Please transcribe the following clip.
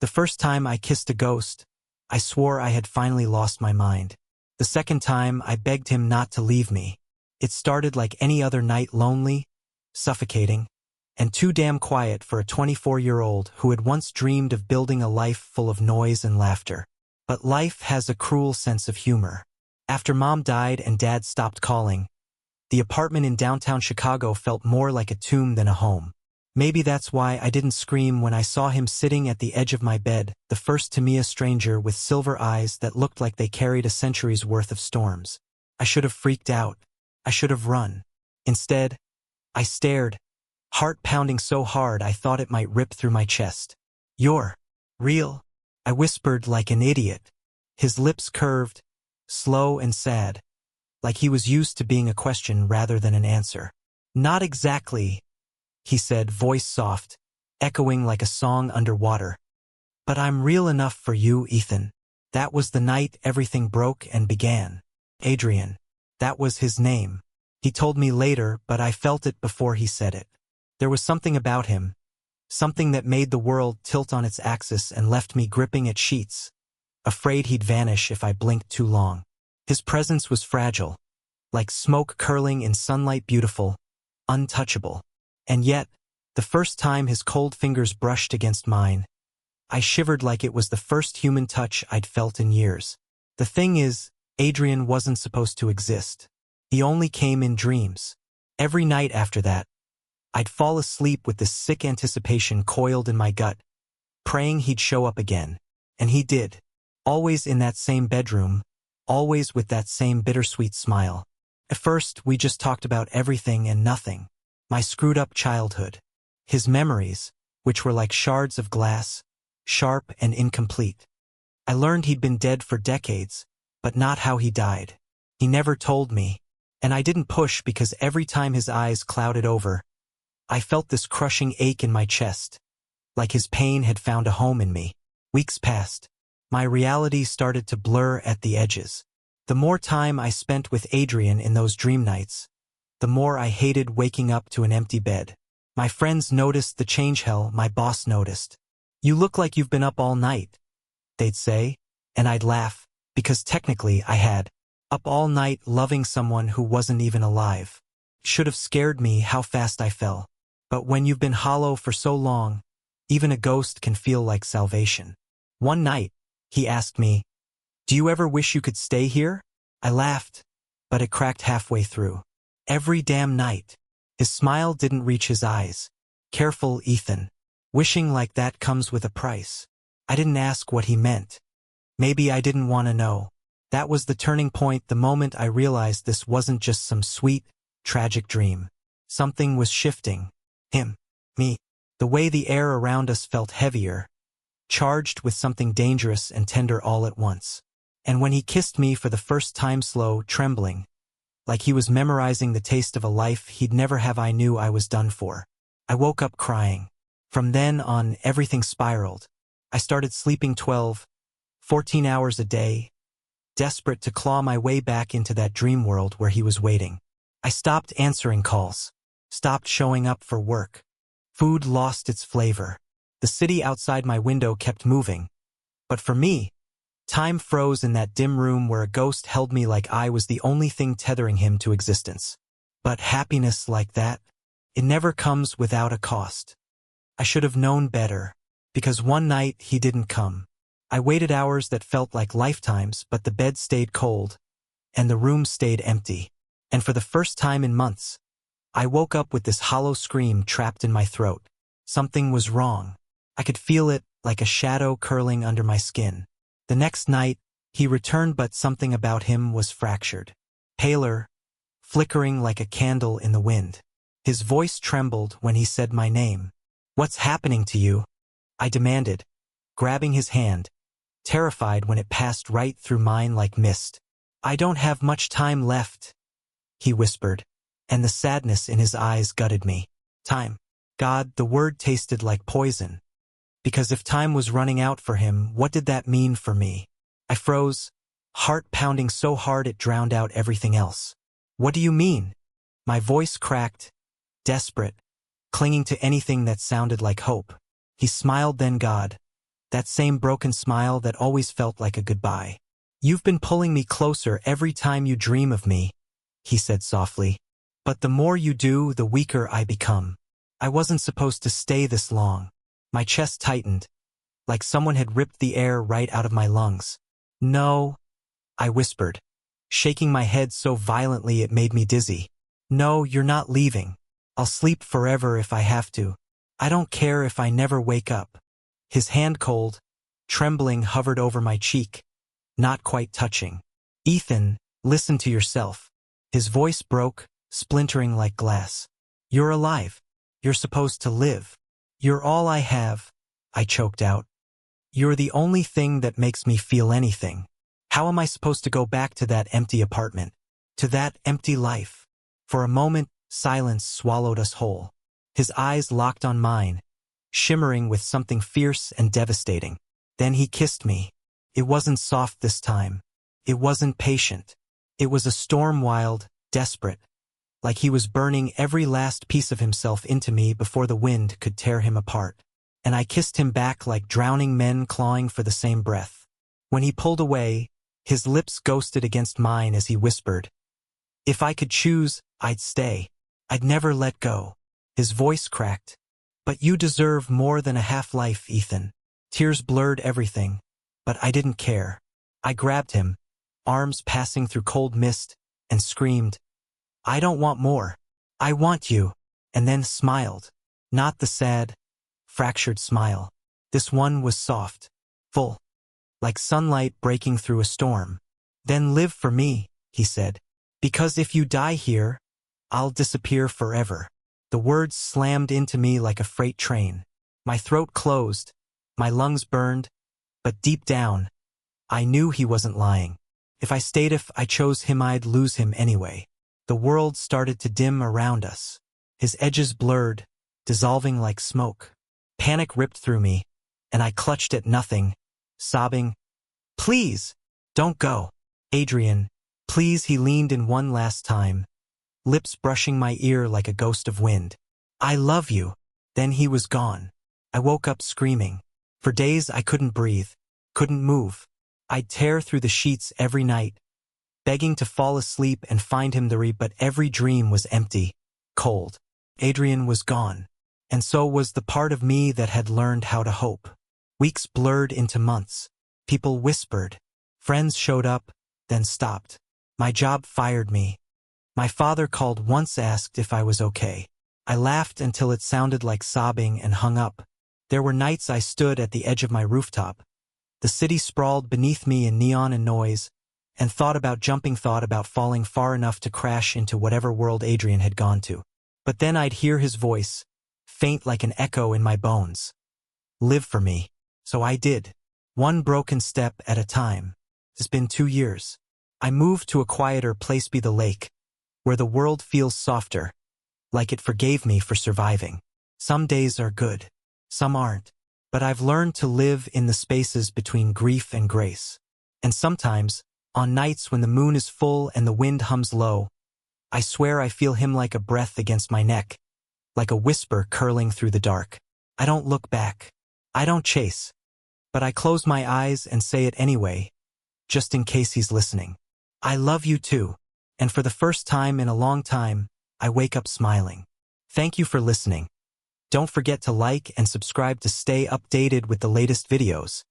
The first time I kissed a ghost, I swore I had finally lost my mind. The second time, I begged him not to leave me. It started like any other night, lonely, suffocating, and too damn quiet for a 24-year-old who had once dreamed of building a life full of noise and laughter. But life has a cruel sense of humor. After Mom died and Dad stopped calling, the apartment in downtown Chicago felt more like a tomb than a home. Maybe that's why I didn't scream when I saw him sitting at the edge of my bed, the first to me a stranger with silver eyes that looked like they carried a century's worth of storms. I should have freaked out. I should have run. Instead, I stared, heart pounding so hard I thought it might rip through my chest. "You're real?" I whispered like an idiot. His lips curved, slow and sad, like he was used to being a question rather than an answer. "Not exactly," he said, voice soft, echoing like a song underwater. "But I'm real enough for you, Ethan." That was the night everything broke and began. Adrian. That was his name. He told me later, but I felt it before he said it. There was something about him, something that made the world tilt on its axis and left me gripping at sheets, afraid he'd vanish if I blinked too long. His presence was fragile, like smoke curling in sunlight, beautiful, untouchable. And yet, the first time his cold fingers brushed against mine, I shivered like it was the first human touch I'd felt in years. The thing is, Adrian wasn't supposed to exist. He only came in dreams. Every night after that, I'd fall asleep with this sick anticipation coiled in my gut, praying he'd show up again. And he did. Always in that same bedroom, always with that same bittersweet smile. At first, we just talked about everything and nothing. My screwed-up childhood. His memories, which were like shards of glass, sharp and incomplete. I learned he'd been dead for decades, but not how he died. He never told me, and I didn't push because every time his eyes clouded over, I felt this crushing ache in my chest, like his pain had found a home in me. Weeks passed. My reality started to blur at the edges. The more time I spent with Adrian in those dream nights, the more I hated waking up to an empty bed. My friends noticed the change. Hell, my boss noticed. "You look like you've been up all night," they'd say, and I'd laugh, because technically I had. Up all night loving someone who wasn't even alive. Should have scared me how fast I fell. But when you've been hollow for so long, even a ghost can feel like salvation. One night, he asked me, "Do you ever wish you could stay here?" I laughed, but it cracked halfway through. Every damn night. His smile didn't reach his eyes. "Careful, Ethan. Wishing like that comes with a price." I didn't ask what he meant. Maybe I didn't want to know. That was the turning point, the moment I realized this wasn't just some sweet, tragic dream. Something was shifting. Him. Me. The way the air around us felt heavier, charged with something dangerous and tender all at once. And when he kissed me for the first time, slow, trembling, like he was memorizing the taste of a life he'd never have, I knew I was done for. I woke up crying. From then on, everything spiraled. I started sleeping 12, 14 hours a day, desperate to claw my way back into that dream world where he was waiting. I stopped answering calls, stopped showing up for work. Food lost its flavor. The city outside my window kept moving. But for me, time froze in that dim room where a ghost held me like I was the only thing tethering him to existence. But happiness like that, it never comes without a cost. I should have known better, because one night he didn't come. I waited hours that felt like lifetimes, but the bed stayed cold, and the room stayed empty. And for the first time in months, I woke up with this hollow scream trapped in my throat. Something was wrong. I could feel it, like a shadow curling under my skin. The next night, he returned, but something about him was fractured. Paler, flickering like a candle in the wind. His voice trembled when he said my name. "What's happening to you?" I demanded, grabbing his hand, terrified when it passed right through mine like mist. "I don't have much time left," he whispered, and the sadness in his eyes gutted me. Time. God, the word tasted like poison. Because if time was running out for him, what did that mean for me? I froze, heart pounding so hard it drowned out everything else. "What do you mean?" My voice cracked, desperate, clinging to anything that sounded like hope. He smiled. "Then God, That same broken smile that always felt like a goodbye. You've been pulling me closer every time you dream of me, he said softly. But the more you do, the weaker I become. I wasn't supposed to stay this long. My chest tightened, like someone had ripped the air right out of my lungs. No, I whispered, shaking my head so violently it made me dizzy. No, you're not leaving. I'll sleep forever if I have to. I don't care if I never wake up. His hand cold, trembling, hovered over my cheek, not quite touching. Ethan, listen to yourself. His voice broke, splintering like glass. You're alive. You're supposed to live. You're all I have, I choked out. You're the only thing that makes me feel anything. How am I supposed to go back to that empty apartment? To that empty life? For a moment, silence swallowed us whole. His eyes locked on mine, shimmering with something fierce and devastating. Then he kissed me. It wasn't soft this time. It wasn't patient. It was a storm, wild, desperate, like he was burning every last piece of himself into me before the wind could tear him apart. And I kissed him back like drowning men clawing for the same breath. When he pulled away, his lips ghosted against mine as he whispered, "If I could choose, I'd stay. I'd never let go." His voice cracked. "But you deserve more than a half-life, Ethan." Tears blurred everything, but I didn't care. I grabbed him, arms passing through cold mist, and screamed, "I don't want more. I want you," and then smiled. Not the sad, fractured smile. This one was soft, full, like sunlight breaking through a storm. "Then live for me," he said. "Because if you die here, I'll disappear forever." The words slammed into me like a freight train. My throat closed, my lungs burned, but deep down, I knew he wasn't lying. If I chose him, I'd lose him anyway. The world started to dim around us. His edges blurred, dissolving like smoke. Panic ripped through me, and I clutched at nothing, sobbing, "Please, don't go. Adrian, please." He leaned in one last time, lips brushing my ear like a ghost of wind. "I love you." Then he was gone. I woke up screaming. For days I couldn't breathe, couldn't move. I'd tear through the sheets every night, begging to fall asleep and find him there, but every dream was empty, cold. Adrian was gone, and so was the part of me that had learned how to hope. Weeks blurred into months. People whispered. Friends showed up, then stopped. My job fired me. My father called once, asked if I was okay. I laughed until it sounded like sobbing and hung up. There were nights I stood at the edge of my rooftop. The city sprawled beneath me in neon and noise, and thought about falling far enough to crash into whatever world Adrian had gone to. But then I'd hear his voice, faint like an echo in my bones. "Live for me." So I did, one broken step at a time. It's been 2 years. I moved to a quieter place by the lake, where the world feels softer, like it forgave me for surviving. Some days are good, some aren't. But I've learned to live in the spaces between grief and grace. And sometimes, on nights when the moon is full and the wind hums low, I swear I feel him like a breath against my neck, like a whisper curling through the dark. I don't look back. I don't chase. But I close my eyes and say it anyway, just in case he's listening. I love you too. And for the first time in a long time, I wake up smiling. Thank you for listening. Don't forget to like and subscribe to stay updated with the latest videos.